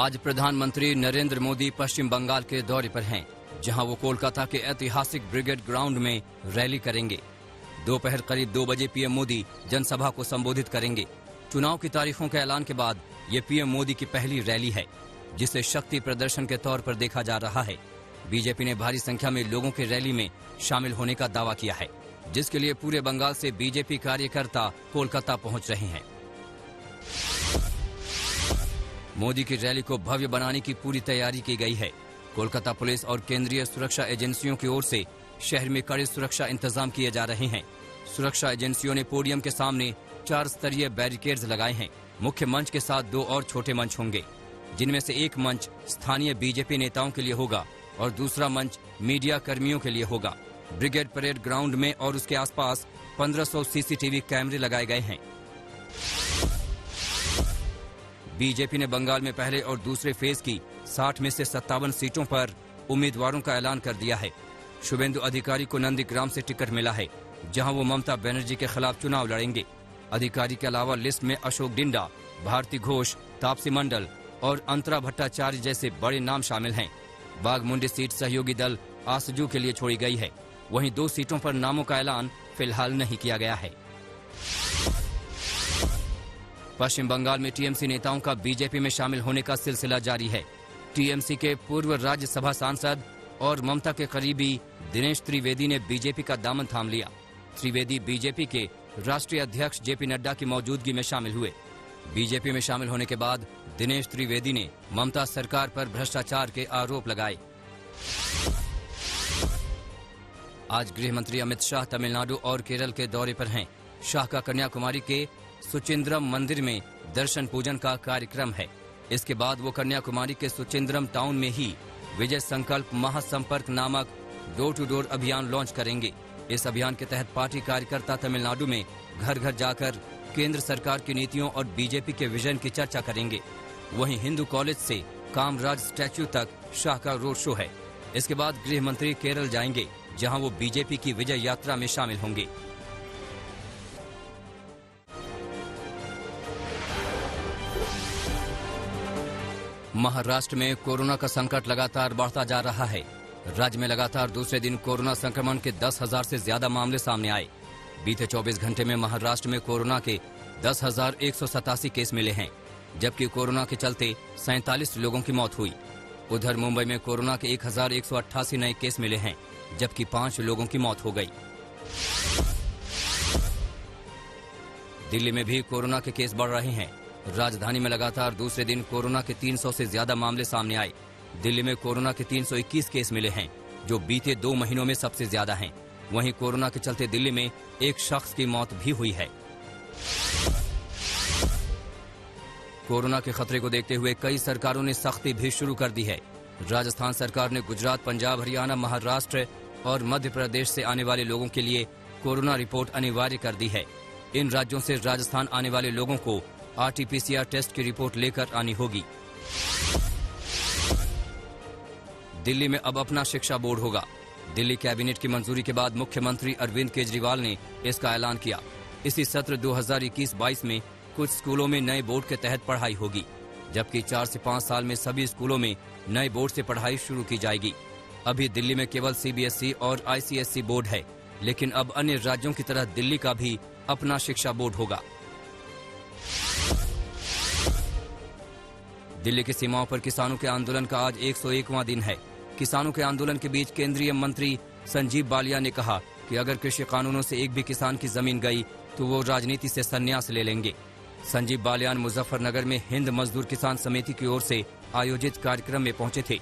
आज प्रधानमंत्री नरेंद्र मोदी पश्चिम बंगाल के दौरे पर हैं, जहां वो कोलकाता के ऐतिहासिक ब्रिगेड ग्राउंड में रैली करेंगे। दोपहर करीब 2 बजे पीएम मोदी जनसभा को संबोधित करेंगे। चुनाव की तारीखों के ऐलान के बाद ये पीएम मोदी की पहली रैली है, जिसे शक्ति प्रदर्शन के तौर पर देखा जा रहा है। बीजेपी ने भारी संख्या में लोगों की रैली में शामिल होने का दावा किया है, जिसके लिए पूरे बंगाल से बीजेपी कार्यकर्ता कोलकाता पहुंच रहे हैं। मोदी की रैली को भव्य बनाने की पूरी तैयारी की गई है। कोलकाता पुलिस और केंद्रीय सुरक्षा एजेंसियों की ओर से शहर में कड़े सुरक्षा इंतजाम किए जा रहे हैं। सुरक्षा एजेंसियों ने पोडियम के सामने 4 स्तरीय बैरिकेड्स लगाए हैं। मुख्य मंच के साथ 2 और छोटे मंच होंगे, जिनमें से एक मंच स्थानीय बीजेपी नेताओं के लिए होगा और दूसरा मंच मीडिया कर्मियों के लिए होगा। ब्रिगेड परेड ग्राउंड में और उसके आसपास 1500 सीसीटीवी कैमरे लगाए गए हैं। बीजेपी ने बंगाल में पहले और दूसरे फेज की 60 में से 57 सीटों पर उम्मीदवारों का ऐलान कर दिया है। शुभेंदु अधिकारी को नंदीग्राम से टिकट मिला है, जहां वो ममता बनर्जी के खिलाफ चुनाव लड़ेंगे। अधिकारी के अलावा लिस्ट में अशोक डिंडा, भारती घोष, तापसी मंडल और अंतरा भट्टाचार्य जैसे बड़े नाम शामिल हैं। बाघमुंडी सीट सहयोगी दल आसजू के लिए छोड़ी गई है। वहीं 2 सीटों पर नामों का ऐलान फिलहाल नहीं किया गया है। पश्चिम बंगाल में टीएमसी नेताओं का बीजेपी में शामिल होने का सिलसिला जारी है। टीएमसी के पूर्व राज्यसभा सांसद और ममता के करीबी दिनेश त्रिवेदी ने बीजेपी का दामन थाम लिया। त्रिवेदी बीजेपी के राष्ट्रीय अध्यक्ष जेपी नड्डा की मौजूदगी में शामिल हुए। बीजेपी में शामिल होने के बाद दिनेश त्रिवेदी ने ममता सरकार पर भ्रष्टाचार के आरोप लगाए। आज गृह मंत्री अमित शाह तमिलनाडु और केरल के दौरे पर हैं। शाह का कन्याकुमारी के सुचिंद्रम मंदिर में दर्शन पूजन का कार्यक्रम है। इसके बाद वो कन्याकुमारी के सुचिंद्रम टाउन में ही विजय संकल्प महासंपर्क नामक डोर टू डोर अभियान लॉन्च करेंगे। इस अभियान के तहत पार्टी कार्यकर्ता तमिलनाडु में घर घर जाकर केंद्र सरकार की नीतियों और बीजेपी के विजन की चर्चा करेंगे। वहीं हिंदू कॉलेज से कामराज स्टैच्यू तक शाह का रोड शो है। इसके बाद गृह मंत्री केरल जाएंगे, जहां वो बीजेपी की विजय यात्रा में शामिल होंगे। महाराष्ट्र में कोरोना का संकट लगातार बढ़ता जा रहा है। राज्य में लगातार दूसरे दिन कोरोना संक्रमण के 10,000 से ज्यादा मामले सामने आए। बीते 24 घंटे में महाराष्ट्र में कोरोना के 10,187 केस मिले हैं, जबकि कोरोना के चलते 47 लोगों की मौत हुई। उधर मुंबई में कोरोना के 1,188 नए केस मिले हैं, जबकि 5 लोगों की मौत हो गई। दिल्ली में भी कोरोना के केस बढ़ रहे हैं। राजधानी में लगातार दूसरे दिन कोरोना के 300 से ज्यादा मामले सामने आए। दिल्ली में कोरोना के 321 केस मिले हैं, जो बीते 2 महीनों में सबसे ज्यादा हैं। वहीं कोरोना के चलते दिल्ली में एक शख्स की मौत भी हुई है। कोरोना के खतरे को देखते हुए कई सरकारों ने सख्ती भी शुरू कर दी है। राजस्थान सरकार ने गुजरात, पंजाब, हरियाणा, महाराष्ट्र और मध्य प्रदेश से आने वाले लोगों के लिए कोरोना रिपोर्ट अनिवार्य कर दी है। इन राज्यों से राजस्थान आने वाले लोगों को RT-PCR टेस्ट की रिपोर्ट लेकर आनी होगी। दिल्ली में अब अपना शिक्षा बोर्ड होगा। दिल्ली कैबिनेट की मंजूरी के बाद मुख्यमंत्री अरविंद केजरीवाल ने इसका ऐलान किया। इसी सत्र 2021-22 में कुछ स्कूलों में नए बोर्ड के तहत पढ़ाई होगी, जबकि 4 से 5 साल में सभी स्कूलों में नए बोर्ड से पढ़ाई शुरू की जाएगी। अभी दिल्ली में केवल CBSE और ICSE बोर्ड है, लेकिन अब अन्य राज्यों की तरह दिल्ली का भी अपना शिक्षा बोर्ड होगा। दिल्ली की सीमाओं पर किसानों के आंदोलन का आज 101वां दिन है। किसानों के आंदोलन के बीच केंद्रीय मंत्री संजीव बालिया ने कहा कि अगर कृषि कानूनों से एक भी किसान की जमीन गई तो वो राजनीति से संन्यास ले लेंगे। संजीव बालियान मुजफ्फरनगर में हिंद मजदूर किसान समिति की ओर से आयोजित कार्यक्रम में पहुंचे थे।